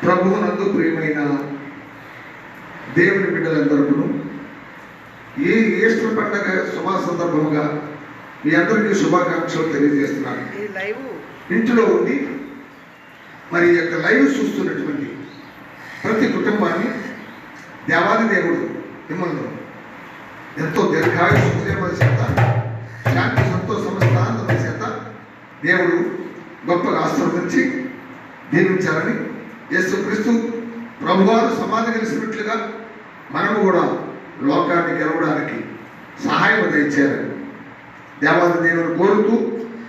ప్రభువునందు ప్రియమైన దేవుని బిడ్డలందరూ ఈ ఈస్టర్ పండుగ శుభ సందర్భముగా మీ అందరికీ శుభాకాంక్షలు తెలియజేస్తున్నాను. ఇంట్లో ఉండి మరి ఈ యొక్క లైవ్ చూస్తున్నటువంటి ప్రతి కుటుంబాన్ని దేవాది దేవుడు మిమ్మల్ని ఎంతో దీర్ఘాయుష్య చేత శాంతి సంతోష సమస్తానంద చేత దేవుడు గొప్పగా ఆశీర్వదించి దీవించాలని యేసుక్రీస్తు ప్రభువారు సమాధి కలిసినట్లుగా మనము కూడా లోకాన్ని గెలవడానికి సహాయం అందించారని దేవాది దేవుని కోరుతూ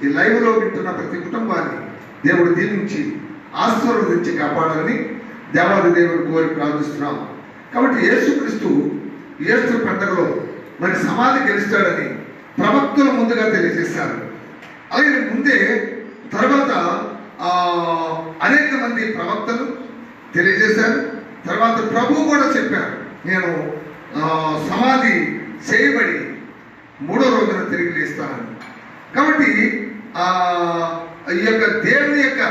ఈ లైవ్లో వింటున్న ప్రతి కుటుంబాన్ని దేవుడు దీవించి ఆశీర్వదించి కాపాడాలని దేవాది దేవుని కోరి ప్రార్థిస్తున్నాం. కాబట్టి యేసుక్రీస్తు ఈస్టర్ పండుగలో మరి సమాధి గెలుస్తాడని ప్రవక్తలు ముందుగా తెలియజేశారు. అలాగే ముందే తర్వాత అనేక మంది ప్రవక్తలు తెలియజేశారు. తర్వాత ప్రభువు కూడా చెప్పారు, నేను సమాధి చేయబడి 3వ రోజున తిరిగి లేస్తానని. కాబట్టి ఈ యొక్క దేవుని యొక్క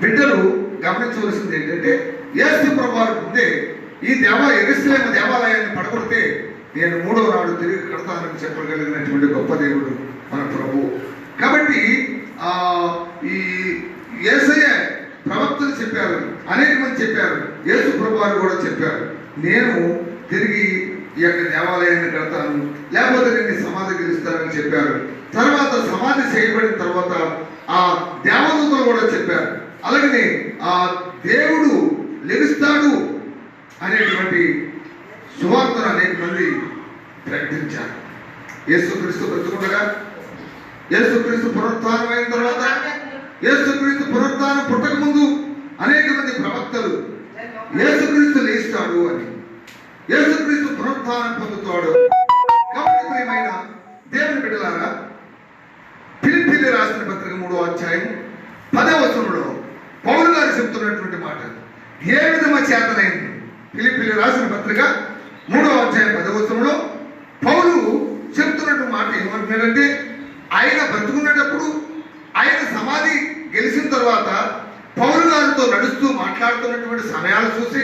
బిడ్డలు గమనించవలసింది ఏంటంటే యేసు ప్రభువారు ముందే ఈ యెరూషలేము దేవాలయాన్ని పడగొడితే నేను 3వ నాడు తిరిగి కడతానని చెప్పగలిగినటువంటి గొప్ప దేవుడు మన ప్రభువు. కాబట్టి ఈ యేసయ్య ప్రవక్తలు చెప్పారు, అనేక మంది చెప్పారు, యేసు ప్రభువారు కూడా చెప్పారు, నేను తిరిగి ఈ యొక్క దేవాలయాన్ని కడతాను, లేకపోతే నేను సమాధి గెలుస్తానని చెప్పారు. తర్వాత సమాధి చేయబడిన తర్వాత ఆ దేవదూతలు కూడా చెప్పారు. అలాగనే ఆ దేవుడు లెగుస్తాడు అనేటువంటి సువార్తను అనేక మంది ప్రకటించారు. యేసుక్రీస్తు బ్రతుకుండగా, యేసుక్రీస్తు పునరుత్థానం అయిన తర్వాత, యేసుక్రీస్తు పునరుత్థానం పుట్టక ముందు అనేక మంది ప్రవక్తలు యేసుక్రీస్తు లేస్తాడు అని, యేసుక్రీస్తు పునరుత్థానం పొందుతాడు. కాబట్టి ప్రియమైన దేవుని బిడ్డలారా, ఫిలిప్పీయులకు రాసిన పత్రిక 3వ అధ్యాయం 10వ వచనంలో పౌలు గారు చెప్తున్నటువంటి మాట, ఏ విధమ చేతనైంది. ఫిలిప్పీయులకు రాసిన పత్రిక 3వ అధ్యాయం 10వ వచనంలో పౌలు చెప్తున్నటువంటి మాట ఏమంటున్నాడంటే, ఆయన బ్రతుకున్నప్పుడు, ఆయన సమాధి గెలిచిన తర్వాత పౌలు గారితో నడుస్తూ మాట్లాడుతున్నటువంటి సమయాలు చూసి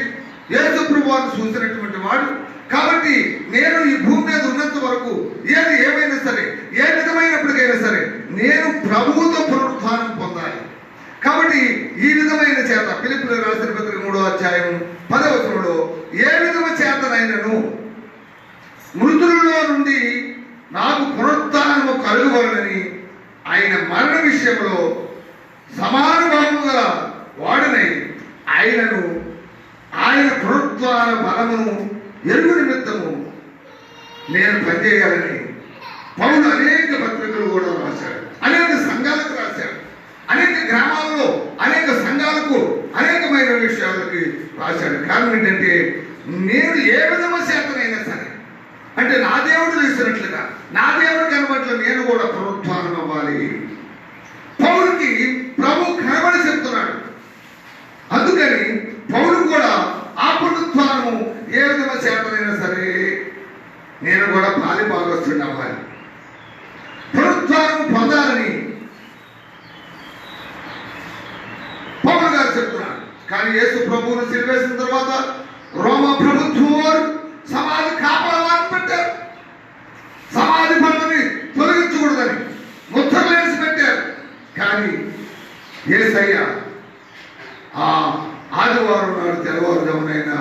యేసు ప్రభువును చూసినటువంటి వాడు. కాబట్టి నేను ఈ భూమి మీద ఉన్నంత వరకు ఏది ఏమైనా సరే, ఏ విధమైనప్పటికైనా సరే, నేను ప్రభువుతో పునరుత్థానం పొందాలి. కాబట్టి ఈ విధమైన చేత ఫిలిప్పీయులకు రాసిన పత్రిక 3వ అధ్యాయం 10వ వచనంలో ఏ విధమ చేతనైనను మృతులలో నుండి నాకు పునరుత్థానము కలుగవలనని ఆయన మరణ విషయంలో సమానుభావము గల వాడనై ఆయనను ఆయన పునరుత్థాన బలమును ఎరుగు నిమిత్తము నేను పనిచేయాలని పౌలు అనేక పత్రికలు కూడా రాశాడు, అనేక సంఘాలకు రాశాడు, అనేక గ్రామాల్లో అనేక సంఘాలకు అనేకమైన విషయాలకి రాశాడు. కారణం ఏంటంటే, నేను ఏ విధమ చేతనైనా సరే, అంటే నా దేవుడు చేసినట్లుగా నా దేవుడు కనబట్ల నేను కూడా పునరుత్థానం అవ్వాలి. పౌలుకి ప్రభు కనబడి చెప్తున్నాడు. అందుకని పౌలు కూడా ఆ పునరుత్థానము ఏ విధమ చేతనైనా సరే నేను కూడా పాలి భాగస్తుడిని అవ్వాలి, పునరుత్థానం పొందాలని పౌలు గారు చెప్తున్నాడు. కానీ యేసు ప్రభువును సిలువేసిన తర్వాత రోమా ప్రభుత్వం వారు సమాధి కాపాడాలని పెట్టారు, సమాధి పనులని తొలగించకూడదని ముద్రలు వేసి పెట్టారు. కానీ యేసయ్య ఆ ఆదివారం నాడు తెల్లవారుజామునైనా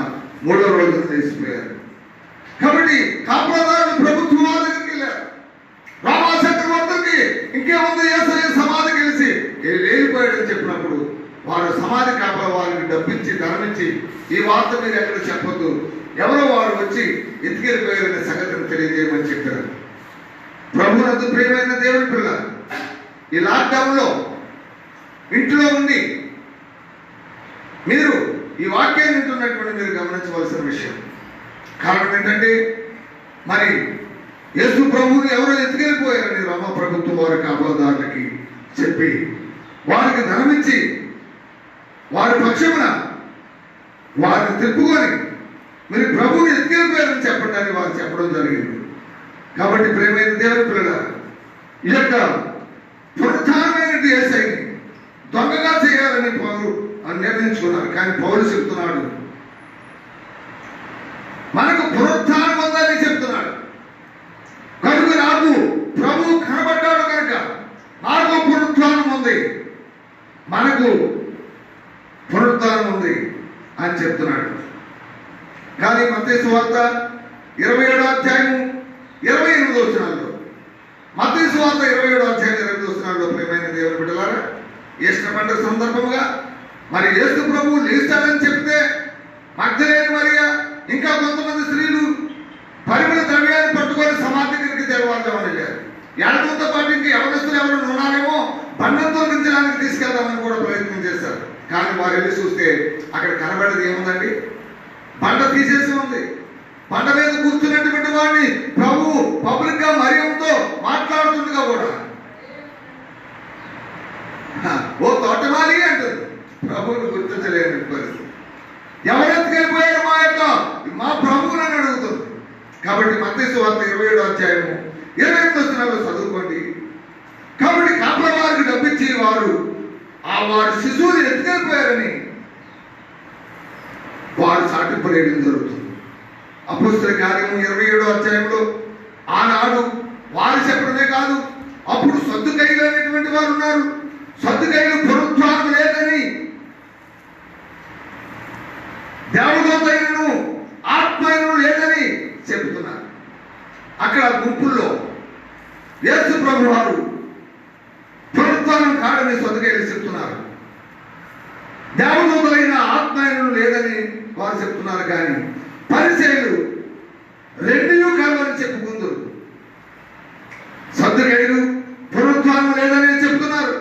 3వ రోజున లేచిపోయారు. కాబట్టి కాపలాదారులు ప్రభుత్వం వారి దగ్గరికి వెళ్ళారు. రోమా చక్రవర్తికి ఇంకేముంది, యేసయ్య సమాధి గెలిచి లేనిపోయాడని చెప్పినప్పుడు వారు సమాధి కాపల వారిని డబ్బించి ధనమిచ్చి ఈ వార్త మీరు ఎక్కడ చెప్పొద్దు, ఎవరో వారు వచ్చి ఎత్తుకెళ్ళిపోయారనే సంగతిని తెలియజేయమని చెప్పారు. ప్రభువునందు ప్రియమైన దేవుని పిల్ల, ఈ లాక్డౌన్లో ఇంట్లో ఉండి మీరు ఈ వాక్యాన్ని వింటున్నటువంటి మీరు గమనించవలసిన విషయం. కారణం ఏంటంటే, మరి యేసు ప్రభువుని ఎవరో ఎత్తుకెళ్ళిపోయారని రోమా ప్రభుత్వం వారి కాపలాదారులకి చెప్పి వారికి ధనమిచ్చి వారి పక్షమున వారిని తిప్పుకొని మీరు ప్రభువుని ఎత్తుకెళ్ళిపోయారని చెప్పడానికి వారు చెప్పడం జరిగింది. కాబట్టి ప్రేమైన దేవుని పిల్లలారా, ఈ యొక్క పునరుత్థానమైన యేసయ్యని దొంగగా చేయాలని నిర్ణయించుకున్నారు. కానీ పౌలు చెప్తున్నాడు, మనకు పునరుత్థానం ఉందని చెప్తున్నాడు. కనుక నాకు ప్రభువు కనబడ్డాడు కనుక నాకు పునరుత్థానం ఉంది, మనకు పునరుత్థానం ఉంది అని చెప్తున్నాడు. కానీ మత్తయి సువార్త 27వ అధ్యాయం 28వ వచనాల్లో, మత్తయి సువార్త 27వ అధ్యాయం 28వ వచనాల్లో ప్రియమైన దేవుని బిడ్డలారా, ఈస్టర్ పండుగ సందర్భంగా మరి యేసు ప్రభువు లేస్తాడని చెప్తే మగ్దలేని మరియా ఇంకా కొంతమంది స్త్రీలు పరిమళ ద్రవ్యాన్ని పట్టుకొని సమాధి దగ్గరికి తెరవాల్దామని వెళ్ళారు. ఎడమతో పాటు ఇంకా యవనస్తులు ఎవరు ఉన్నారేమో బండంతో దించడానికి తీసుకెళ్దామని కూడా ప్రయత్నం చేశారు. కానీ వారు వెళ్ళి చూస్తే అక్కడ కనబడేది ఏముందండి? బండ తీసేసి ఉంది. బండ మీద కూర్చున్నటువంటి వాడిని ప్రభువు పబ్లిక్ గా మరియంతో మాట్లాడుతుండగా కూడా ఓ తోటమాలి అంటుంది. ప్రభువుని గుర్తించలేని పరిస్థితి. ఎవరెత్తుకెళ్ళిపోయారు మా ప్రభువుని అని అడుగుతుంది. కాబట్టి మత్తయి సువార్త 27వ అధ్యాయము 28వ వచనాల్లో చదువుకోండి. కాబట్టి కాపల వారికి డబ్బిచ్చి వారు వారి శిశువుని ఎత్తుకెళ్ళిపోయారని వారు చాటింపలేయడం జరుగుతుంది. అపోస్తలుల కార్యము 27వ అధ్యాయంలో ఆనాడు వారు చెప్పడమే కాదు, అప్పుడు సద్దుకయ్యులు అనేటువంటి వారు ఉన్నారు. సద్దుకయ్యులు పునరుత్థానం లేదని, దేవదూతైనను ఆత్మైనను లేదని చెబుతున్నారు. అక్కడ గుంపుల్లో యేసు ప్రభు వారు పునరుత్థానం కాడని సద్దుకయ్యులు చెప్తున్నారు. దేవదూతలైన ఆత్మైనను లేదని వారు చెప్తున్నారు. కానీ పరిసయ్యులు రెండూ కలవని చెప్పుకుందరు. సద్దుకయ్యులు పునరుత్థానం లేదని చెప్తున్నారు,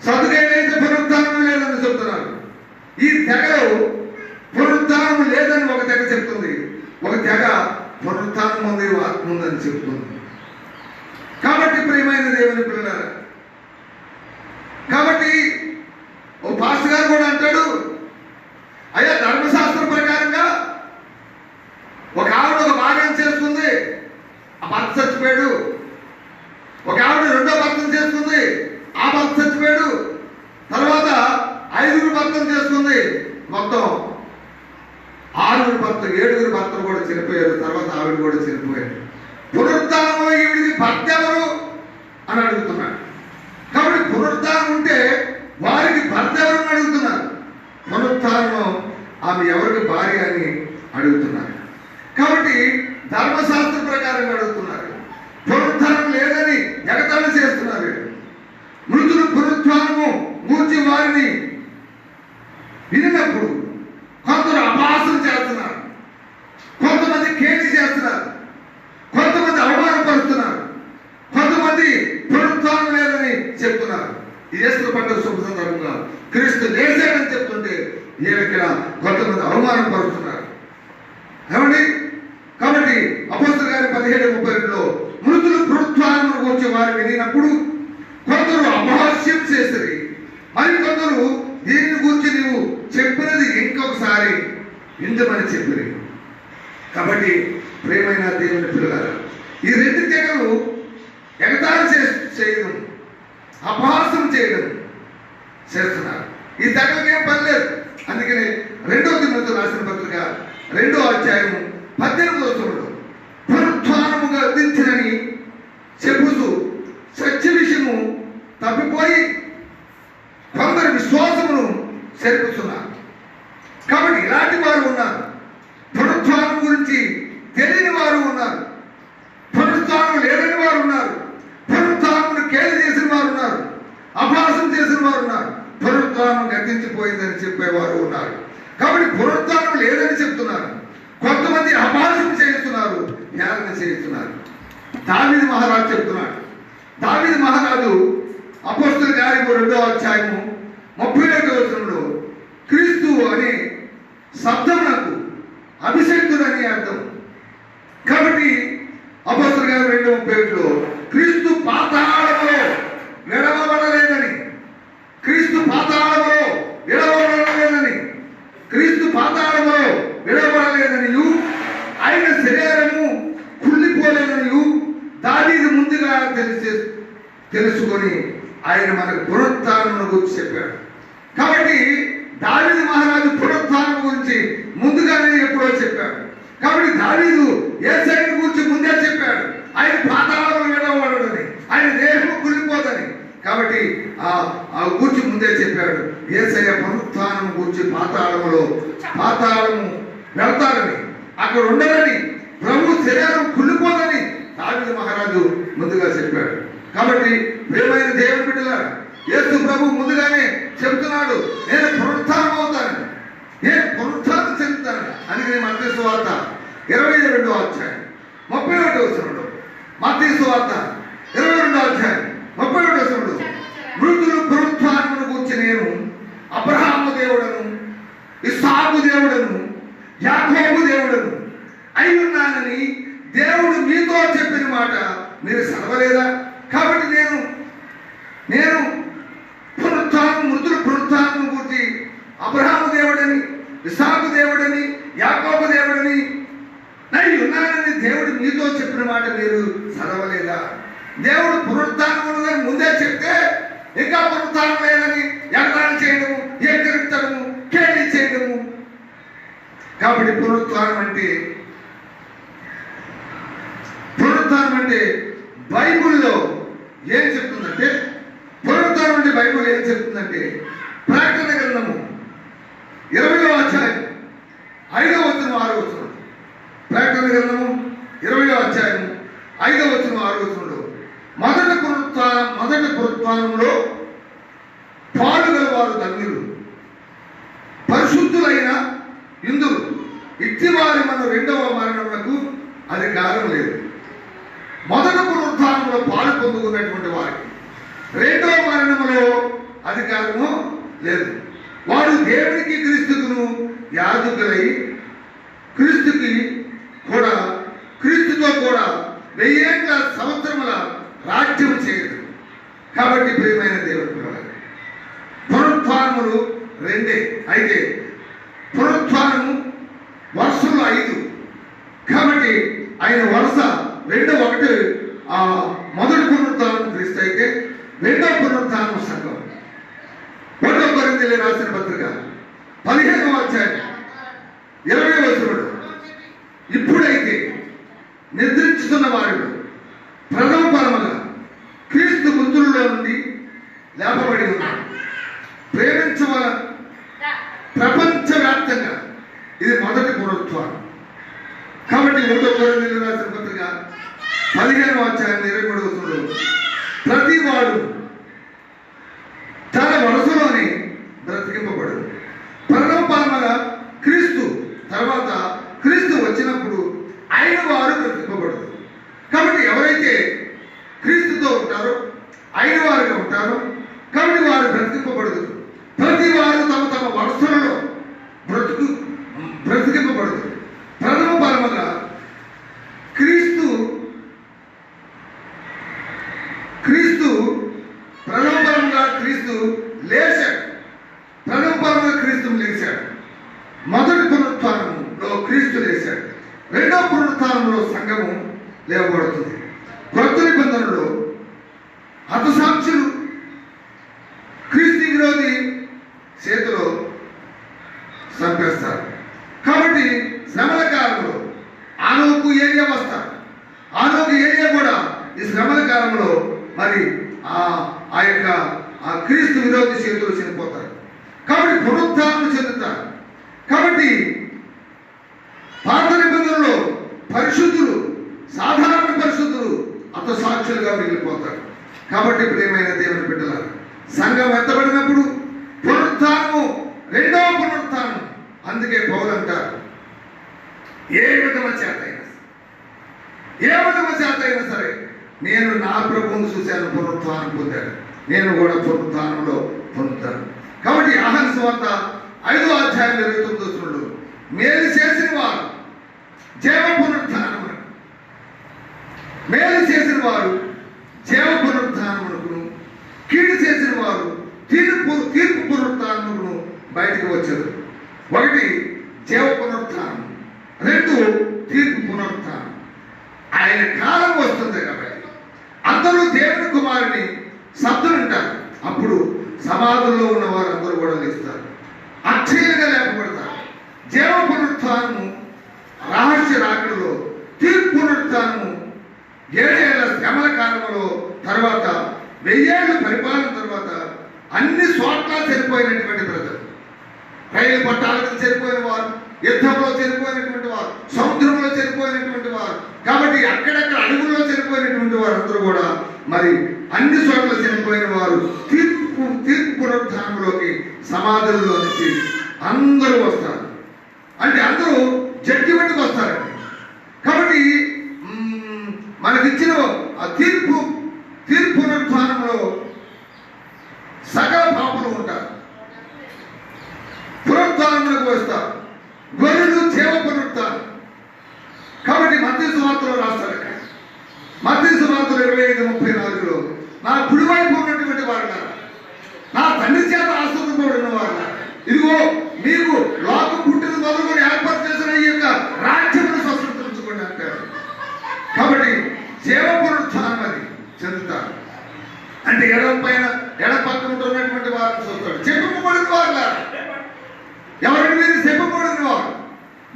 సద్దుకయ్యులు అయితే పునరుత్థానం లేదని చెప్తున్నారు. ఈ తెగలో పునరుత్థానం లేదని ఒక తెగ చెప్తుంది, ఒక తెగ పునరుత్థానం ఉంది, ఆత్మ ఉందని చెప్తుంది. కాబట్టి ప్రియమైన దేవుని పిల్లలారా, కాబట్టి ఓ పాస్టర్ గారు కూడా అంటాడు, అయ్యా ధర్మశాస్త్రం ప్రకారంగా ఒక ఆవిడ ఒక భార్యను చేసుకుంది, ఆ భర్త చచ్చిపోయాడు. ఒక ఆవిడ రెండో భర్తను చేసుకుంది, ఆ భర్త చచ్చిపోయాడు. తర్వాత 5 భర్తను చేసుకుంది, మొత్తం 6 భర్తలు 7 భర్తలు కూడా చనిపోయారు. తర్వాత ఆవిడ కూడా చనిపోయారు. పునరుద్ధానంలో ఈవిడికి భర్త ఎవరు అని అడుగుతున్నాడు. కాబట్టి పునరుద్ధానం ఉంటే వారికి భర్త ఎవరు అని అడుగుతున్నారు. పునరుద్ధానం ఆమె ఎవరికి భార్య అని అడుగుతున్నారు. కాబట్టి ధర్మశాస్త్ర ప్రకారంగా అడుగుతున్నారు. పునరుద్ధానం లేదని ఎగతాళి చేస్తున్నారు. మృతులు పునరుద్ధానము గూర్చి వారిని వినినప్పుడు కొందరు అపహాసం చేస్తున్నారు, కొంతమంది కేలి చేస్తున్నారు, కొంతమంది అవమానపరుస్తున్నారు, కొంతమంది పునరుద్ధానం లేదని చెప్తున్నారు. ఈ ఈస్టర్ పండుగ శుభ సందర్భంగా క్రీస్తు లేచాడని చెప్తుంటే ఇక్కడ కొంతమంది అవమానపరుస్తున్నారు. ఏమండి? కాబట్టి అపోస్తలుల కార్యం 17:32లో మృతులు పునరుత్థానం గురించి వారు వినినప్పుడు కొందరు అపహాస్యం చేసిరి, మరి కొందరు దీనిని గురించి నీవు చెప్పినది ఇంకొకసారి విందమని చెప్పిరి. కాబట్టి ప్రియమైన దేవుని పిల్లలారా, ఈ 2 తెగలు ఎగతాళి చేయడం, అపహాసం చేయడం చేస్తున్నారు. ఈ తెగలకేం పని లేదు. అందుకని 2వ తిమోతి రాసిన పత్రిక 2వ అధ్యాయం 18వ వచనంలో పునరుత్థానముగా దించినని చెప్పుతూ సత్య విషయము తప్పిపోయి కొందరి విశ్వాసమును చేర్పుతున్నారు. కాబట్టి ఇలాంటి వారు ఉన్నారు. పునరుత్థానం గురించి తెలియని వారు ఉన్నారు, పునరుత్థానం లేదని వారు ఉన్నారు, పునరుత్థానమును కేలి చేసిన వారు ఉన్నారు, అపహాసం చేసిన వారు ఉన్నారు, పునరుత్థానం గతించిపోయిందని చెప్పేవారు ఉన్నారు. కాబట్టి పునరుత్థానం లేదని చెప్తున్నారు. కొంతమంది అపహాసం చేస్తున్నారు, ధ్యానం చేస్తున్నారు. దావీదు మహారాజు చెప్తున్నాడు. దావీదు మహారాజు అపోస్తలుల కార్యము 2వ అధ్యాయము 31వ వచనంలో క్రీస్తు అనే శబ్దమునకు అభిషేక్తుడని అర్థం. కాబట్టి అపోస్తలుల కార్యం 2:31లో క్రీస్తు పాతాళములో విడవబడలేదని, క్రీస్తు పాతాళములో విడవబడలేదని, క్రీస్తు పాతాళములో విడవబడలేదనియు ఆయన శరీరము కుళ్ళిపోలేదనియు దావీదు ముందుగా తెలుసుకొని ఆయన మనకు పునరుత్థానమును గురించి చెప్పాడు. కాబట్టి దావీదు మహారాజు పునరుత్థానం గురించి ముందుగానే ఎప్పుడో చెప్పాడు. కాబట్టి దావీదు యేసయ్యను గురించి ముందే చెప్పాడు. ఆయన పాతాళంలో విడవబడని, ఆయన దేహము కులిపోదని. కాబట్టి ఆ గురించి ముందే చెప్పాడు. యేసయ్య పునరుత్థానం గురించి పాతాళము వెళ్తారని, అక్కడ ఉండరని, ప్రభు శరీరం కుళ్ళిపోదని దావీదు మహారాజు ముందుగా చెప్పాడు. కాబట్టి ప్రియమైన దేవుని బిడ్డలారా, యేసు ప్రభు ముందుగానే చెబుతున్నాడు, నేను పునరుత్థానం అవుతాను, నేను పునరుత్థానం చెందుతాను. అందుకని మత్తయి సువార్త 22వ అధ్యాయం 31వ వచనంలో, మత్తయి సువార్త 22వ అధ్యాయం 31వ వచనంలో, మృతులు పునరుత్థానమును గురించి నేను అబ్రహాము దేవుడను, ఇస్సాకు దేవుడను, యాకోబు దేవుడను అయ్యున్నానని దేవుడు మీతో చెప్పిన మాట మీరు చదవలేదా? కాబట్టి నేను మృతుల పునరుత్థానం గురించి అబ్రహాము దేవుడని, ఇస్సాకు దేవుడని, యాకోబు దేవుడని ఉన్నానని దేవుడు మీతో చెప్పిన మాట మీరు చదవలేదా? దేవుడు పునరుత్థానం ముందే చెప్తే ఇంకా పునరుత్థానం లేదని ఎగతాళి చేయడము, ఎక్కరించడము, కేళి చేయడము. కాబట్టి పునరుత్థానం అంటే బైబిల్లో ఏం చెప్తుందంటే, పునరుత్థానం అంటే బైబిల్ ఏం చెప్తుందంటే, ప్రకటన గ్రంథము 20వ అధ్యాయం 5వ వచనం 6వ వచనం, ప్రకటన గ్రంథము 20వ అధ్యాయం 5వ వచనం 6వ వచనంలో, మొదటి పునరుత్థానంలో పాలుగల వారు ధన్యులు, పరిశుద్ధులైన ఇందులు, ఇట్టివారి మన రెండవ మరణములకు అధికారం లేదు. మొదటి పునరుత్థానంలో పాలు పొందుకున్నటువంటి వారికి రెండవ మరణములో అధికారము లేదు. వారు దేవునికి క్రీస్తుకును యాజకులై క్రీస్తుతో కూడా 1000 సంవత్సరముల రాజ్యం చేయదు. కాబట్టి ప్రియమైన దేవుని పిల్లలు, పునరుత్థానములు రెండే. అయితే పునరుత్థానము వరుసలు 5. కాబట్టి ఆయన వరుస 2 మొదటి పునరుత్థానం క్రీస్తు అయితే, రెండవ పునరుత్థానం సంఘం. 1 కొరింథీయులకు రాసిన పత్రిక 15వ అధ్యాయం 20వ వచనంలో, ఇప్పుడైతే నిద్రించుతున్న వారు ప్రథమ పరముగా క్రీస్తు మృతులలో నుండి లేపబడి ఉన్నారు. ప్రేమించవల ప్రపంచవ్యాప్తంగా ఇది మొదటి పునరుత్థానం. కాబట్టి 1 కొరింథీయులకు రాసిన పత్రిక 15వ అధ్యాయం 23వ వచనంలో, ప్రతి వాడు తన వరుసలోనే బ్రతికింపబడు. ప్రథమ పరముగా క్రీస్తు, తర్వాత క్రీస్తు వచ్చినప్పుడు ఆయన వారు బ్రతికింపబడదు. కాబట్టి ఎవరైతే క్రీస్తుతో ఉంటారో ఆయన వారుగా ఉంటారో, కాబట్టి వారు బ్రతికింపబడదు. ప్రతి వారు తమ తమ వరుసలలో బ్రతికింపబడదు. ప్రథమ పరముగా క్రీస్తు లేచాడు. ప్రథమ పరముగా క్రీస్తు లేచాడు. మొదటి పునరుత్థానంలో క్రీస్తు లేచాడు. రెండవ పునరుత్థానంలో సంఘము లేవబడుతుంది. కొత్త నిబంధనలో హతసాక్షులు క్రీస్తు విరోధి చేతిలో చంపేస్తారు. కాబట్టి శ్రమల కాలంలో ఆనోకు ఏరియా వస్తారు. ఆనోకు ఏరియా కూడా ఈ శ్రమల కాలంలో మరి ఆ క్రీస్తు విరోధి చేతులు చనిపోతారు. కాబట్టి పునరుత్థానం చెందుతారు. కాబట్టి పాత నిబంధనలో పరిశుద్ధులు, సాధారణ పరిశుద్ధులు హతసాక్షులుగా మిగిలిపోతారు. కాబట్టి ప్రియమైన దేవుని బిడ్డలారా, సంఘం ఎత్తబడినప్పుడు పునరుత్థానము రెండవ పునరుత్థానం. అందుకే పౌలు అంటారు, ఏ విధమ చేత అయినా సరే నేను నా ప్రభువును చూశాను, పునరుత్థానం పొందాను, నేను కూడా పునరుత్థానంలో పొందుతాను. కాబట్టి యోహాను సువార్త 5వ అధ్యాయం 29వ వచనంలో, మేలు చేసిన వారు జీవ పునరుత్థానమును, మేలు చేసిన వారు జీవ పునరుత్థానమును, కీడు చేసిన వారు తీర్పు పునరుత్థానమును బయటకు వచ్చారు. 1 జీవ పునరుత్థానం, 2 తీర్పు పునరుత్థానం. ఆయన కాలం వస్తుంది కాబట్టి అందరూ దేవుని కుమారుని శబ్దం వింటారు. అప్పుడు సమాధుల్లో ఉన్న వారు అందరూ కూడా లేస్తారు. అక్షయులుగా లేపబడతారు. జీవ పునరుత్థానము రహస్య రాకడలో, తీర్పు పునరుత్థానము 7 ఏళ్ల శ్రమల కాలంలో, తర్వాత 1000 ఏళ్ల పరిపాలన తర్వాత అన్ని చోట్ల చనిపోయినటువంటి ప్రజలు, రైలు పట్టాలకు చనిపోయిన వారు, యుద్ధంలో చనిపోయినటువంటి వారు, సముద్రంలో చనిపోయినటువంటి వారు, కాబట్టి అక్కడక్కడ అడుగుల్లో చనిపోయినటువంటి వారు అందరూ కూడా మరి అన్ని చోట్ల చనిపోయిన వారు తీర్పు పునరుత్థానంలోకి, సమాధుల్లో నుంచి అందరూ వస్తారు. అంటే అందరూ జడ్జిమెంట్కి వస్తారండి. కాబట్టి మనకిచ్చిన ఆ తీర్పు పునరుత్థానంలో సకల పాపులు ఉంటారు, పునరుత్థానంలోకి వస్తారు. గొర్రెలు జీవ పునరుత్థానం. కాబట్టి మత్తయి సువార్తలో రాస్తారు, మత్తయి సువార్తలు 25:34లో, నా కుడివైపు ఉన్నటువంటి వారు, నా తండ్రి చేత ఆశీర్వదింపబడిన వారు, ఇదిగో మీకు లోకం పుట్టిన మొదలుకొని ఏర్పాటు చేసిన ఈ యొక్క రాజ్యమును స్వతంత్రించుకోండి అంటారు. కాబట్టి జీవ పునరుత్థానం అది చెందుతారు. అంటే ఎడమ పక్కన ఉంటున్నటువంటి వారిని చూస్తాడు. చెప్పబడిన వారు ఎవరి మీద చెప్పబడిన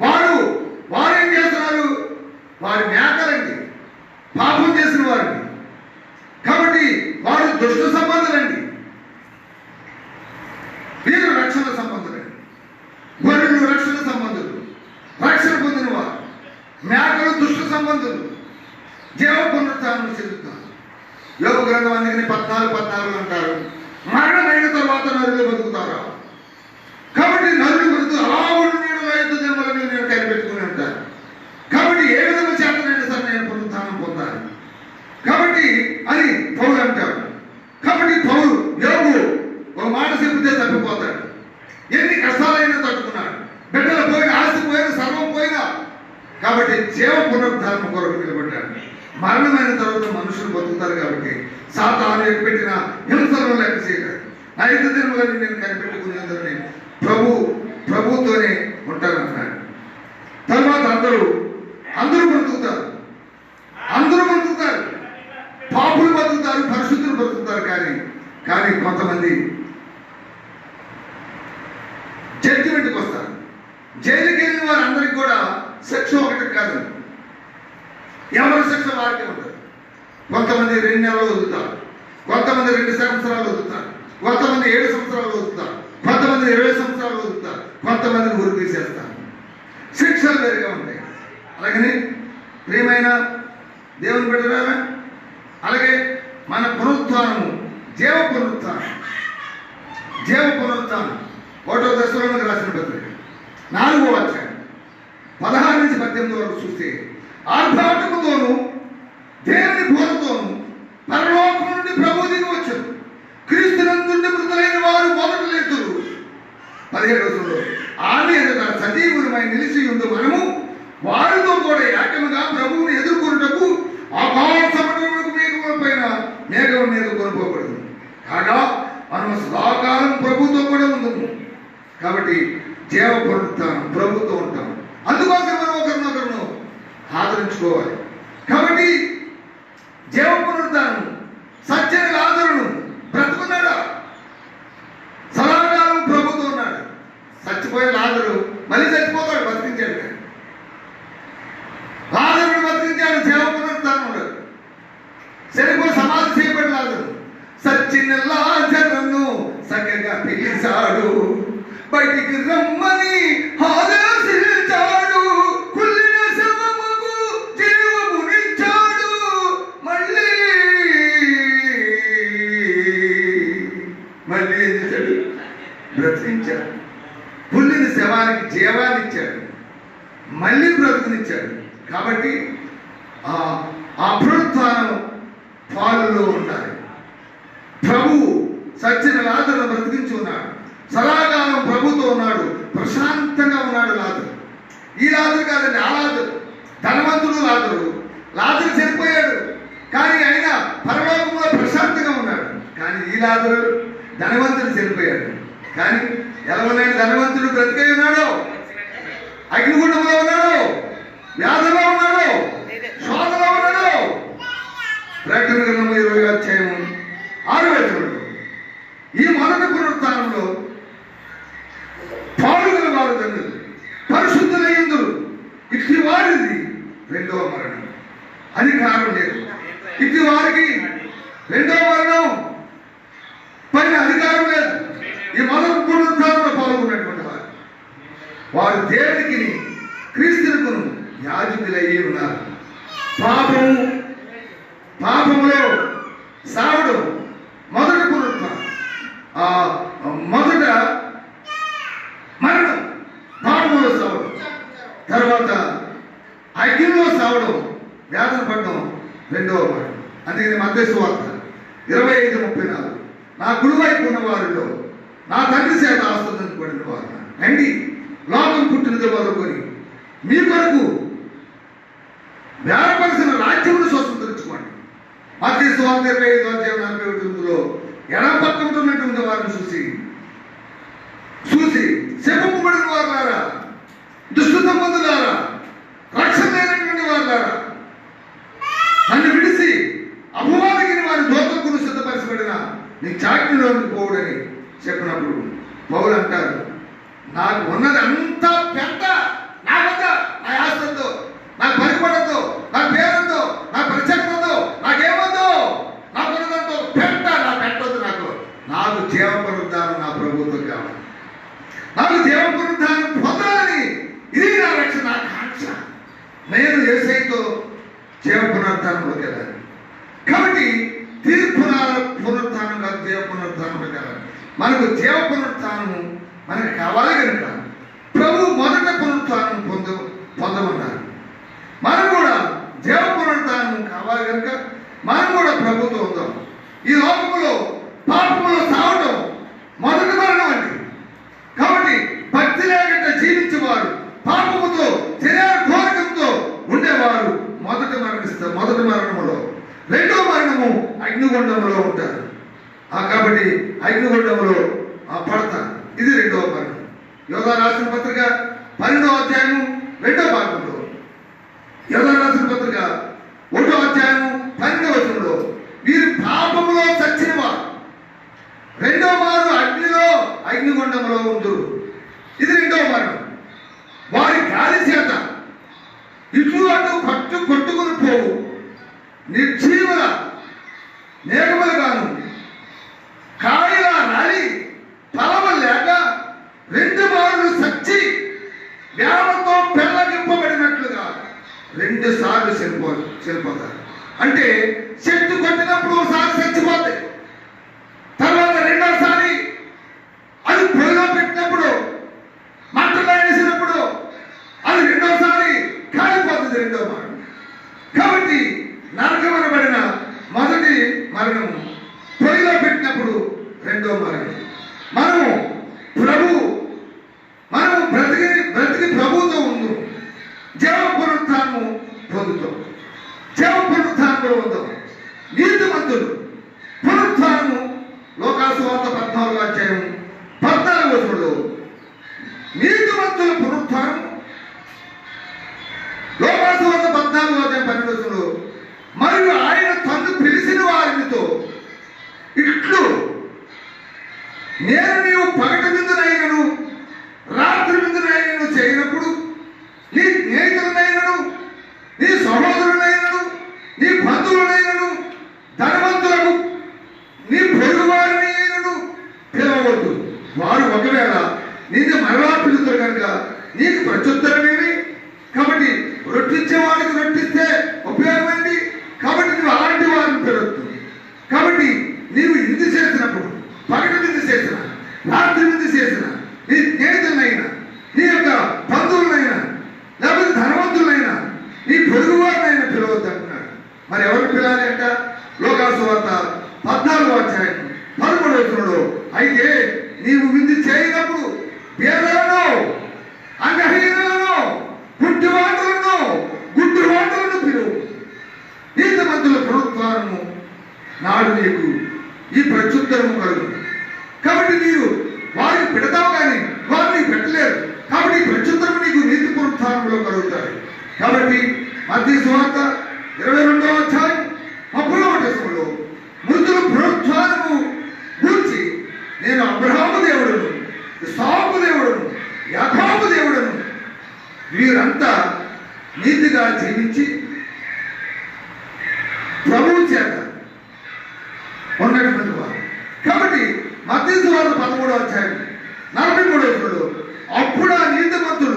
వారు ఏం చేస్తున్నారు? వారి మేకలండి, పాపం చేసిన వారండి. కాబట్టి వారు దుష్ట సంబంధులండి, వీరు రక్షణ సంబంధులండి. గొర్రెలు రక్షణ సంబంధులు, రక్షణ పొందిన వారు. మేకలు దుష్ట సంబంధులు, జీవ పునరుత్థానం చెందుతారు. యోగ గ్రంథం అందుకని 14 అంటారు, మరణమైన తర్వాత నరులు బతుకుతారా? కాబట్టి నరులు బతుకు అలా ఉండి నేను 5 జన్మలను నేను కనిపెట్టుకుని ఉంటాను. కాబట్టి ఏ విధంగా చేతనైనా సరే నేను పునరుత్థానం పొందాలి. కాబట్టి అని పౌలు అంటాడు. కాబట్టి పౌలు యోగు ఒక మాట చెబితే తప్పిపోతాడు. ఎన్ని కష్టాలైనా తట్టుకున్నాడు, బిడ్డలు పోయిన, ఆస్తి పోయిన, సర్వం పోయినా. కాబట్టి జీవ పునరుద్ధానం కొరకు నిలబడ్డాడు. మరణమైన తర్వాత మనుషులు బతుకుతారు. కాబట్టి సాతాను పెట్టిన హింసలను లెక్క చేయలేదు. 5 దినములను నేను కనిపెట్టుకునేందుకు ప్రభుతోనే ఉంటానన్నాడు. తర్వాత అందరూ బ్రతుకుతారు, పాపులు బతుకుతారు, పరిశుద్ధులు బతుకుతారు. కానీ కొంతమంది జడ్జిమెంట్కి వస్తారు. జైలుకి వెళ్ళిన వారందరికీ కూడా శిక్ష ఒకటి కాదు, ఎవరి శిక్ష వారికి ఉంటుంది. కొంతమంది 2 నెలలు వదులుతారు, కొంతమంది 2 సంవత్సరాలు వదులుతారు, కొంతమంది 7 సంవత్సరాలు వదులుతారు, కొంతమంది 20 సంవత్సరాలు వదులుతారు, కొంతమందిని ఊరు తీసేస్తారు. శిక్షలు వేరుగా ఉంటాయి. అలాగని ప్రియమైన దేవుని బిడ్డలారా, అలాగే మన పునరుత్థానము జీవ పునరుత్థానం 1వ దశలోనికి రాసిన పత్రిక 4వ అధ్యాయం 16 నుంచి 18 వరకు చూస్తే, ఆర్భాటముతోను దేవుని బోధతోను పరలోకం నుండి ప్రభువు దిగి వచ్చారు. క్రీస్తునందుండి మృతులైన వారు మొదట లేతురు. 17 రోజుల్లో ఆమె ఎదుట సజీవులమై నిలిచి ఉండు మనము వారితో కూడా ఏకముగా ప్రభువుని ఎదుర్కొనుటకు ఆకాశమండలమునకు మేఘం మీద కొనుకోబడింది. కాగా మనము సదాకాలం ప్రభుతో కూడా ఉందము. కాబట్టి జీవ పునరుత్థానం ప్రభుతో ఉంటాం. అందుకోసం మనం ఒకరినొకరును ఆదరించుకోవాలి. కాబట్టి జీవ పునరుత్థానం సత్యని లాజరును బ్రతుకున్నాడా? సదాకాలం ప్రభుతో ఉన్నాడు. చచ్చిపోయే లాజరు మళ్ళీ చచ్చిపోతాడు, బతికించాడు. లాజరును బతికించాడు, జీవ పునరుత్థానం ఉండదు. చనిపోయి సమాధి చేయబడి లాజరు సచ్చిన లాజరును చక్కగా పిలిచాడు, బయటికి రమ్మని ఆదేశించాడు. కుళ్ళిన శవముకు జీవమునిచ్చాడు, మళ్ళీ ఏం చేశాడు? బ్రతికించాడు. కుళ్ళిన శవానికి జీవాన్ని ఇచ్చాడు, మళ్ళీ బ్రతుకునిచ్చాడు. కాబట్టి ఆ పునరుత్థానం పాలులో ఉండాలి. ప్రభు సచ్చిన లాజరును బ్రతికించి ఉన్నాడు, సదాకాలం ప్రభుతో ఉన్నాడు, ప్రశాంతంగా ఉన్నాడు లాజరు. ఈ లాజరు కాదండి, ఆ లాజరు ధనవంతుడు. లాజరు చనిపోయాడు, కానీ ఆయన పరలోకంలో ప్రశాంతంగా ఉన్నాడు. కానీ ఈ లాజరు ధనవంతుడు చనిపోయాడు, కానీ ఎలాగైనా ధనవంతుడు బ్రతికై ఉన్నాడు, అగ్నిగుండంలో ఉన్నాడు, వ్యాధిలో ఉన్నాడు, శోధలో ఉన్నాడు. ప్రకటన గ్రంథం 20వ అధ్యాయం 6వ వచనంలో ఈ మొదటి పునరుత్థానంలో వారు దేవునికి క్రీస్తునకును యాజకులయ్యి ఉన్నారు. పాపములో సావడం మొదటి పునరుత్థానం, మొదట మరణం పాపములో సావడం, తర్వాత అగ్నిలో సావడం, వేదన పడడం రెండవ మరణం. అందుకని మత్తయి సువార్త 25:34 నా కుడివైపు ఉన్న వారిలో నా తండ్రి చేత ఆస్వాదించబడిన వారు రండి, లోకం పుట్టినది మొదలుకొని మీ కొరకు వేరపరిచిన రాజ్యమును స్వతంత్రించుకోండి. మత్తయి సువార్త 25:41 ఎడమ పక్కన ఉన్నటువంటి వారిని చూసి శపింపబడిన వారులారా, దుష్ట సంబంధులారా, రక్షణ లేనటువంటి వారులారా, నన్ను విడిసి అపవాదికి వారి దోతకును సిద్ధపరచబడిన నీ చాట్నిలోకి పోవుడని చెప్పినప్పుడు పౌలు అంటారు, నాకు ఉన్నది అంతా పెద్ద, నా వద్ద నా ఆస్తంతో, నా పరిపడంతో, నా పేరుతో, నా ప్రత్యేకతతో, నాకేమొద్దు, నాకు ఉన్నదంతో పెద్ద, నా పెట్టొద్దు, నాకు జీవ పునరుద్ధానం నా ప్రభుత్వం కావాలి, నాకు జీవ పునరుద్ధానం పొందాలని, ఇది నా రక్షణ, నా కాంక్ష. నేను యేసయ్యతో జీవ పునరుద్ధానంలోకి వెళ్ళాలి. కాబట్టి తీర్పు పునరుద్ధానం కాదు, జీవ పునరుద్ధానంలోకి వెళ్ళాలి. మనకు జీవ పునరుద్ధానం మనకు కావాలి కనుక ప్రభు మొదట పునరుద్ధానం పొందమన్నారు. మనం కూడా జీవ పునరుద్ధానం కావాలి కనుక మనం కూడా ప్రభుత్వం ఉందాం. ఈ లోకములో పాపములో సావడం మొదటి మరణం అండి. కాబట్టి భక్తి లేకుండా జీవించేవారు, పాపముతో శరీర కోరికలతో ఉండేవారు మొదటి మరణములో, రెండో మరణము అగ్నిగుండంలో ఉంటారు. కాబట్టి అగ్నిగుండంలో పడతారు. ఇది రెండవ మరణం. యోధా రాసిన పత్రిక 12వ అధ్యాయము 2వ భాగంలో, యోధా రాసిన పత్రిక 1వ అధ్యాయము 12వ వచనంలో వీరు పాపములో చచ్చిన వారు రెండో వారు అగ్నిగుండంలో ఉందరు. ఇది రెండవ మరణం. వారి గాలి చేత ఇటు అటు కొట్టుకుని పోవు నిర్జీవుల మేఘములుగాను కాయలా రాలి ఫలము లేక రెండు మార్లు సచ్చి వ్యామతో పెళ్ళగింపబడినట్లుగా 2 సార్లు చనిపోతారు. అంటే చెట్టు కొట్టినప్పుడు ఒకసారి చచ్చిపోతాయి, తర్వాత రెండోసారి అది పొయ్యిలో పెట్టినప్పుడు, మంటలో వేసినప్పుడు అది రెండోసారి కాలిపోతుంది, రెండో మరణం. కాబట్టి నరకమనబడిన మొదటి మరణము, పొయ్యిలో పెట్టినప్పుడు రెండో మరణం. మనము బ్రతికి ప్రభుతో ఉండు, జీవ పునరుత్థానము పొందుతాం, జీవ పునరుత్థానంలో ఉందాం. నీతిమంతులు పునరుత్థానము లోకాసు వార్త 14వ అధ్యాయం 14వ వచనంలో నీతిమంతుల పునరుత్థానం, లోకాసు వార్త 14వ అధ్యాయం 12వ వచనంలో మరియు ఆయన తన్ను పిలిచిన వారితో ఇట్లు నేను నీవు పగటి విందునైనను రాత్రి విందునైనను చేయనప్పుడు నీ స్నేహితులనైనను నీ సహోదరులైనను నీ బంధువులనైనను ధనవంతులకు నీ పొరుగువారిని అయినను పిలవవద్దు. వారు ఒకవేళ నీకు మరలా పిలుస్తారు కనుక నీకు ప్రత్యుత్తరమేమి? కాబట్టి రొట్టించే వాడికి రొట్టిస్తే ఉపయోగమైంది. కాబట్టి నువ్వు అలాంటి వారిని పిలవద్దు. కాబట్టి నీవు ఇందు చేసినప్పుడు, పగటి విందు చేసిన, రాత్రి విందు చేసిన, నీ స్నేహితులైనా, నీ యొక్క బంధువులైనా, లేకపోతే ధనవంతులైనా, నీ పొరుగు వారినైనా పిలవద్దు అంటున్నాడు. మరి ఎవరు పిలవాలి అంట? లోకాసు వార్త 14వ అధ్యాయం 13వ వచనంలో అయితే నీవు విందు చేయనప్పుడు పేదలను, అంగహీనులను, గుడ్డివాడులను, గుడ్డివాడులను పిలువు. నీతిమంతుల పునరుత్థానము నాడు నీకు ఈ ప్రత్యుత్తరము కలుగు. కాబట్టి నీవు వారికి పెడతావు కానీ వారు నీకు పెట్టలేరు. కాబట్టి ఈ ప్రత్యుత్తరం నీకు నీతి పునరుత్థానంలో కలుగుతాయి. కాబట్టి మత్తయి సువార్త 22వ అధ్యాయం 30వ వచనంలో మృతుల పునరుత్థానము గురించి నేను అబ్రహాము దేవుడును, ఇస్సాకు దేవుడును, యాకోబు దేవుడును, వీరంతా నీతిగా జీవించి ప్రభువు చేత ఉన్నటువంటి వారు. కాబట్టి మత్తయి సువార్త 13వ అధ్యాయం 43వ వచనంలో అప్పుడు ఆ నీతిమంతులు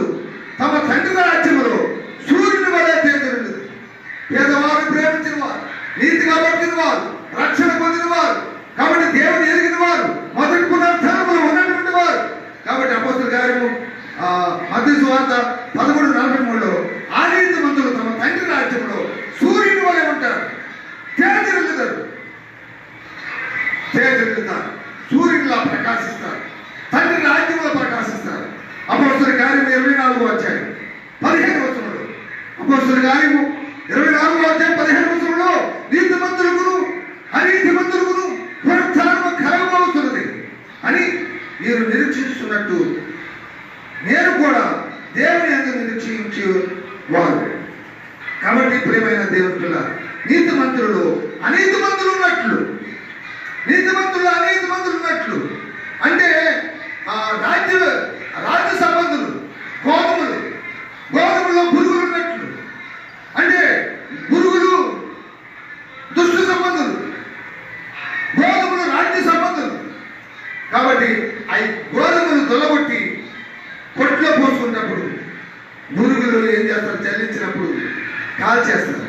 సూర్యుడిలా ప్రకాశిస్తారు, తండ్రి రాజ్యంలో ప్రకాశిస్తారు. అపోస్తలుల కార్యం 24వ అధ్యాయం 15వ వచనంలో, అపోస్తలుల కార్యము 24వ అధ్యాయం 15వ వచనంలో, నీతిమంతులకును అనీతిమంతులకును పునరుత్థానము కలగబోతున్నది అని మీరు నిరీక్షిస్తున్నట్టు నేను కూడా దేవుని యందు నిరీక్షించి వారు. కాబట్టి ప్రియమైన దేవుని పిల్లలు, నీతిమంతులు అనీతిమంతులు ఉన్నట్లు, నీతిమంతులు అనీతిమంతులు ఉన్నట్లు అంటే రాజ్య సంబంధులు, గోధుమలో పురుగులు ఉన్నట్లు, అంటే పురుగులు దుష్టు సంబంధులు, గోధుమలు రాజ్య సంబంధులు. కాబట్టి అవి గోధుమలు దొలగొట్టి కొట్లో పోసుకున్నప్పుడు పురుగులు ఏం చేస్తారు, చల్లించినప్పుడు కాల్ చేస్తారు.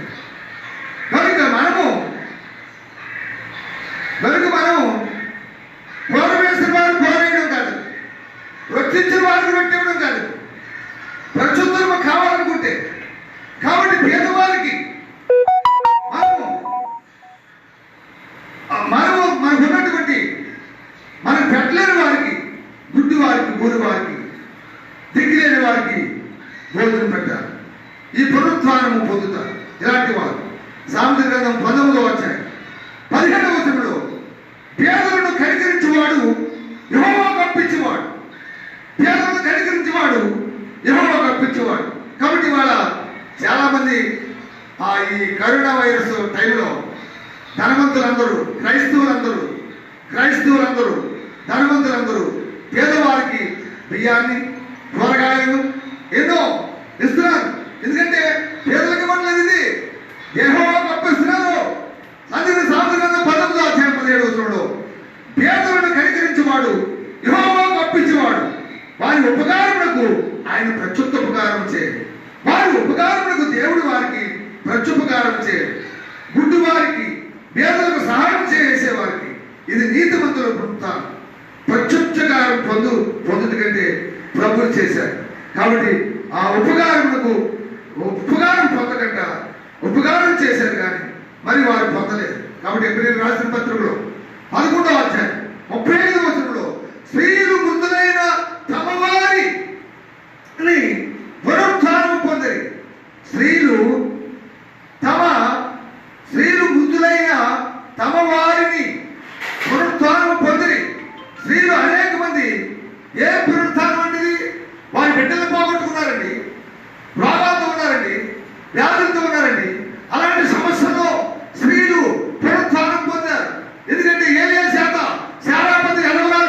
కనుక మనము కోర వేసిన వారు కోరేయడం కాదు, రక్షించిన వారిని రొట్టెవడం కాదు, ప్రత్యుత్తరము కావాలనుకుంటే. కాబట్టి పేదవారికి మనకు ఉన్నటువంటి మనం పెట్టలేని వారికి, గుడ్డి వారికి, ఊరి వారికి, దిక్కులేని వారికి భోజనం పెట్టాలి. ఈ పునరుత్థానము పొందుతారు ఇలాంటి వారు. సామెతల గ్రంథం 19వ అధ్యాయం 15వ వచనంలో, పేదలను కనికరించేవాడు యెహోవాకు అర్పించేవాడు, పేదలను కనికరించేవాడు యెహోవాకు అర్పించేవాడు. కాబట్టి ఇవాళ చాలా మంది ఈ కరోనా వైరస్ టైంలో ధనవంతులందరూ, క్రైస్తవులందరూ ధనవంతులందరూ పేదవారికి బియ్యాన్ని, కూరగాయలు ఎన్నో ఇస్తున్నారు. ఎందుకంటే పేదలకు ఇవ్వట్లేదు, ఇది యెహోవాకు అర్పిస్తున్నారు. అందుకని సామెతల గ్రంథం 19వ అధ్యాయం 17వ వచనంలో, పేదలను కనికరించేవాడు యెహోవాకు అర్పించేవాడు, వారి ఉపకారములకు ఆయన ప్రత్యుపకారం చేయడు. వారి ఉపకారములకు దేవుడు వారికి ప్రత్యుపకారం చేయడు. గుడ్డి వారికి, పేదలకు సహాయం చేసేవారికి ఇది నీతిమంతుల పునరుత్థానం. ప్రత్యుపకారం పొందుట కంటే ప్రభువు చేశారు. కాబట్టి ఆ ఉపకారం పొందకుండా ఉపకారం చేశారు కానీ మరి వారు పొందలేదు. కాబట్టి ఎబ్రియలు రాసిన పత్రికలో 11వ అధ్యాయం 35వ వచనంలో, స్త్రీలు మృతులైన తమ వారిని పునరుత్థానం పొందిరి. స్త్రీలు మృతులైన తమ వారిని పునరుత్థానం పొందిరి. స్త్రీలు అనేక మంది ఏ పునరుత్థానం అంటేది వారి బిడ్డలు పోగొట్టుకున్నారండి, రోగాలతో ఉన్నారండి, వ్యాధులతో ఉన్నారండి. అలాంటి సమస్యలో స్త్రీలు పునరుత్థానం పొందారు. ఎందుకంటే ఏలియా శాత చాలా మంది ఎడవడాలు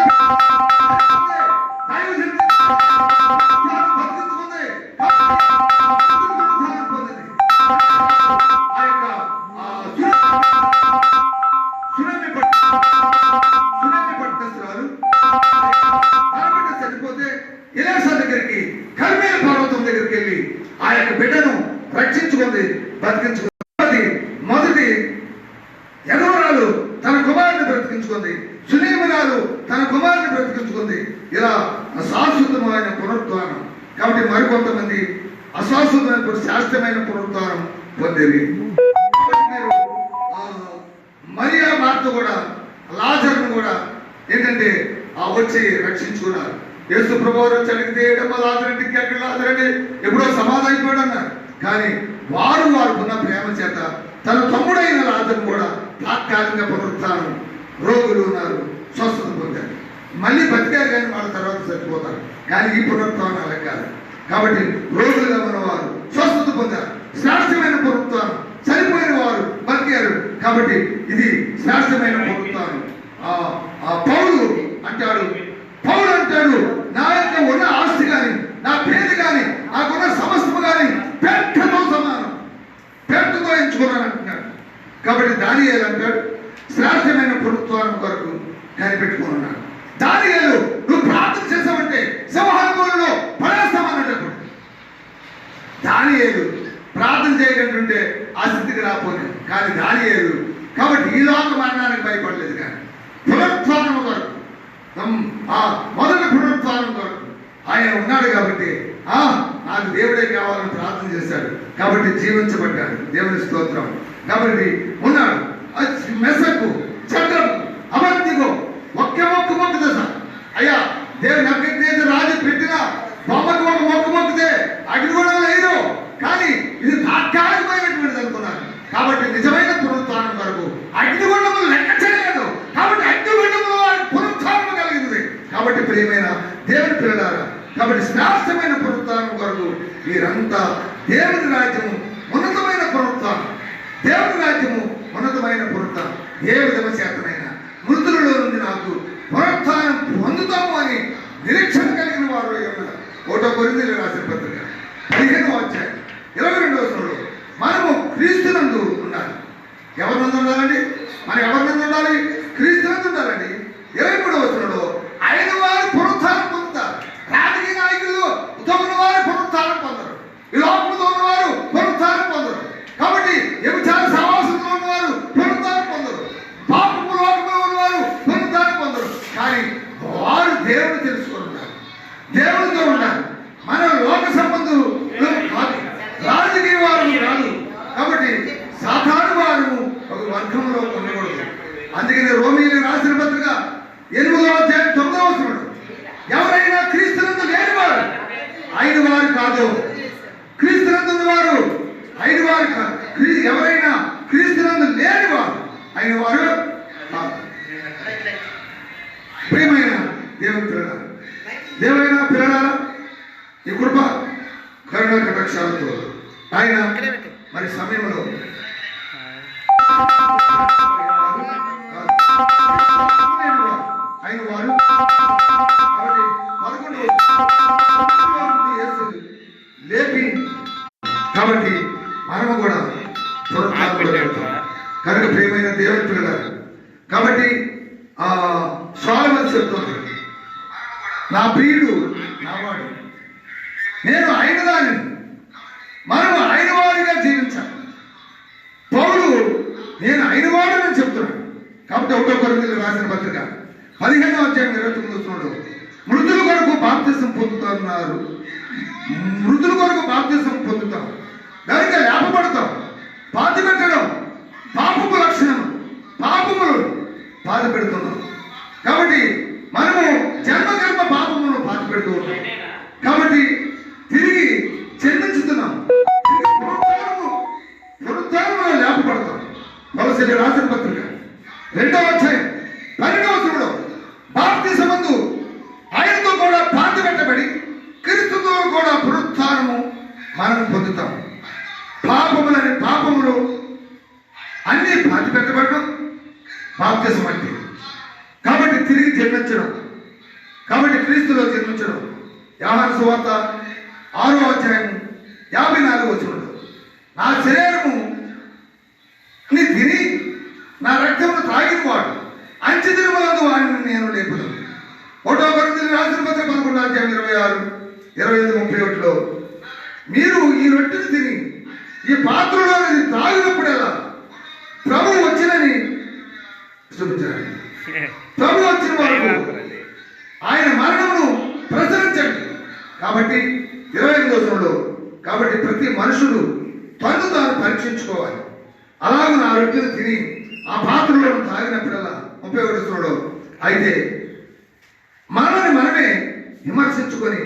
చనిపోతే ఎలీషా దగ్గరికి, కర్మేలు పర్వతం దగ్గరికి వెళ్ళి ఆ యొక్క బిడ్డను రక్షించుకుంది, బతికించుకుంది. మొదటి యెహోరాలు తన కుమారుని బ్రతికించుకుంది, సునేమురాలు తన కుమారుని బ్రతికించుకుంది. ఇలా అశాశ్వతమైన పునరుత్థానం. కాబట్టి మరికొంతమంది అశాశ్వతమైన శాశ్వతమైన పునరుత్థానం పొందేది. మీరు మరియా మార్త కూడా, లాజరును కూడా ఏంటంటే వచ్చి రక్షించుకున్నారు. యేసు ప్రభువారు వచ్చి అడిగితే లాజరుడికి ఎక్కడ లాజరండి ఎప్పుడో సమాధి అయిపోయాడు అన్నారు. కానీ వారుకున్న ప్రేమ చేత తన తమ్ముడైన లాజరును కూడా తాత్కాలిక పునరుత్థానం, రోగులు ఉన్నారు స్వస్థత పొందారు. మళ్ళీ బతికారు కానీ వాళ్ళ తర్వాత చచ్చిపోతారు. కానీ ఈ పునరుత్థానం అలా కాదు. కాబట్టి రోగులుగా ఉన్నవారు స్వస్థత పొందారు. శ్రేష్టమైన పునరుత్థానం. చనిపోయిన వారు బతికారు. కాబట్టి ఇది శ్రేష్టమైన పునరుత్థానం. పౌలు అంటాడు నా యొక్క ఉన్న ఆస్తి కానీ, నా పేరు కానీ, నాకున్న సమస్తము కానీ పెంటతో సమానం, పెంటతో ఎంచుకున్నాను అంటున్నాడు. కాబట్టి దానియేలు అంటాడు శ్రేష్టమైన పునరుత్థానం కొరకు కనిపెట్టుకున్నాడు. దానియేలు నువ్వు ప్రార్థన చేసావంటే సింహాసనంలో పడేస్తామన్నట్టు. దానియేలు ప్రార్థన చేయగలుగుతుంటే ఆ స్థితికి రాపోలేదు. కానీ దానియేలు కాబట్టి ఈ లోక మరణానికి భయపడలేదు. కానీ పునరుత్థానం కొరకు, మొదటి పునరుత్థానం కొరకు ఆయన ఉన్నాడు. కాబట్టి నాకు దేవుడే కావాలని ప్రార్థన చేశాడు. కాబట్టి జీవించబడ్డాడు. దేవుని స్తోత్రం. కాబట్టి ఉన్నాడు. మెస్సకు, చంద్రకు, అబద్ధిగో దేవుని నెబుకద్నెజరు రాజు పెట్టిన బొమ్మకు ఒక మొక్కితే అగ్నిగుండం లేదు, కానీ ఇది తాత్కాలికమైనటువంటిది అనుకున్నారు. కాబట్టి నిజమైన పునరుత్థానం కొరకు అగ్నిగుండములు లెక్క చేయలేదు. కాబట్టి అగ్నిగుండములో పునరుత్థానం కలిగింది. కాబట్టి ప్రియమైన దేవుని పిల్లలారా, కాబట్టి శ్రేష్టమైన పునరుత్థానం కొరకు మీరంతా దేవుని రాజ్యము ఉన్నతమైన పునరుత్థానం, దేవుని రాజ్యము ఉన్నతమైన పునరుత్థానం ఏ విధమైన చేతనైనా మృతులలో నుండి నాకు పునరుత్థానం పొందుతాము అని నిరీక్షణ కలిగిన వారు ఉన్నారు. 1 కొరింథీయులకు రాసిన పత్రిక 15వ అధ్యాయం 22వ వచనంలో మనము క్రీస్తునందు ఉండాలి. ఎవరినందు ఉండాలండి? మనం ఎవరినందు ఉండాలి? క్రీస్తునందు ఉండాలండి. 23వ వచనంలో ఆయన వారు పునరుత్థానం పొందుతారు. రాజకీయ నాయకులు ఉత్తమైన వారు పునరుత్థానం పొందరు, ఈ లోకంలో ఉన్నవారు పునరుత్థానం పొందరు. కాబట్టి వ్యభిచార సహవాసంలో ఉన్నవారు పునరుత్థానం పొందరు, పాపపు లోకంలో ఉన్నవారు పునరుత్థానం పొందరు. కానీ వారు దేవుని తెలుసుకొని ఉన్నారు, దేవునితో ఉన్నారు. మన లోక సంబంధులు కాదు, రాజకీయ వారు కాదు. కాబట్టి సాధారణ వారు ఒక వర్గంలో ఉండకూడదు. అందుకని రోమీయులకు రాసిన పత్రిక 8వ అధ్యాయం 9వ వచనం, ఎవరైనా క్రీస్తునందు లేనివారు ఆయన వారు కాదు, క్రీస్తునందు వారు ఆయన వారు కాదు. ఎవరైనా క్రీస్తునందు లేనివారు ఆయన వారు కాదు. ప్రియమైన దేవుని పిల్లలారా, దేవుడైన పిల్లలారా, ఈ కృప కరుణ కటాక్షాలతో ఆయన మరి సమయంలో ఆయన వారు కాబట్టి 11వ లేపి, కాబట్టి మనము కూడా కనుక ప్రియమైన దేవుని పిల్లలారా, కాబట్టి సొలొమోను చెప్తున్నాడు, నా ప్రియుడు నావాడు, నేను ఆయన దానిని, మనము ఆయన వారిగా జీవించాలి. పౌలు నేను ఆయన వాడని చెప్తున్నాడు. కాబట్టి 1 కొరింథీయులకు రాసిన పత్రిక 15వ అధ్యాయం 29వ వచనంలో మృతుల కొరకు బాప్తిసం పొందుతున్నారు, మృతుల కొరకు బాప్తిసం పొందుతాం, దానికి లేపబడతాం. పాతి పెట్టడం పాపపు లక్షణం, పాపములు బాధ పెడుతున్నాం. కాబట్టి మనము జన్మకర్మ పాపములను బాధ పెడుతూ ఉన్నాం. కాబట్టి తిరిగి చెల్లించుతున్నాం, పునరుత్థానంలో లేపబడతాం. కొలస్సీయులకు రాసిన పత్రిక 2వ అధ్యాయం 12వ వచనంలో బాప్తిసమందు ఆయనతో కూడా పాతి పెట్టబడి క్రీస్తుతో కూడా పునరుత్థానము మనం పొందుతాం. పాపములు అన్ని పాతి పెట్టబడడం బాప్తిసం అంటే. కాబట్టి తిరిగి జన్మించడం, కాబట్టి క్రీస్తులో జన్మించడం. యోహాను సువార్త 6వ అధ్యాయం 54వ వచనంలో నా శరీరము ని తిని నా రక్తమును త్రాగిన వాడు అంచె దినములందు వాడిని నేను లేపుతాను. 1 కొరింథీయులకు రాసిన పత్రిక 11వ అధ్యాయం 26, 28, 31లో మీరు ఈ రొట్టెను తిని ఈ పాత్రలో త్రాగినప్పుడల్లా ప్రభు వచ్చినని చూపించారు. ప్రభు వచ్చిన వరకు ఆయన మరణమును ప్రచురించండి. కాబట్టి 25వ వచనంలో కాబట్టి ప్రతి మనుషుడు తను తాను పరీక్షించుకోవాలి. అలాగే నా రొట్టెను తిని ఆ పాత్రలో తాగినప్పుడల్లా 31వ వచనంలో అయితే మనల్ని మనమే విమర్శించుకొని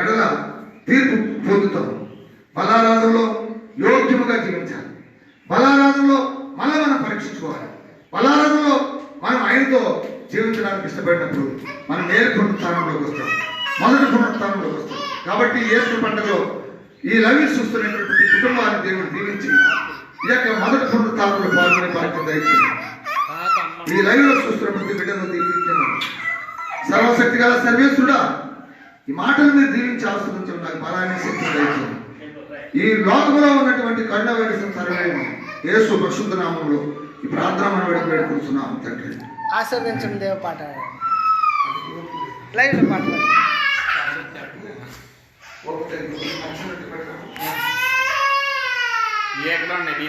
ఎడల తీర్పు పొందుతాం. బలారాధనలో యోగ్యముగా జీవించాలి. బలారాధనలో మనం పరీక్షించుకోవాలి. బలారాధనలో మనం ఆయనతో జీవించడానికి ఇష్టపడినప్పుడు మనం నేరు పునరుత్థానంలోకి వస్తాం, మొదటి పునరుత్థానంలోకి వస్తాం. కాబట్టి యేసు పండుగలో ఈ లైవ్ చూస్తున్నటువంటి కుటుంబాన్ని దేవుడు దీవించి ఈ యొక్క మొదటి పునరుత్థానంలో పాల్గొనే బాధ్యత దయచేయండి. ఈ లైవ్ లో చూస్తున్న ప్రతి బిడ్డను దీవించమని సర్వశక్తి గల సర్వేశ్వరుడా, ఈ మాటలు మీరు దీవించి ఆస్వాదించడం నాకు బలాన్ని శక్తి దయచేయండి. ఈ లోకంలో ఉన్నటువంటి కరుణ వేడిసిన సర్వేమ యేసు పరిశుద్ధ నామంలో ఈ ప్రార్థన మనం వేడుకుంటున్నాం తండ్రి. ఆశీర్వదించండి దేవ పాట లైవ్ పాట ये एक बार नहीं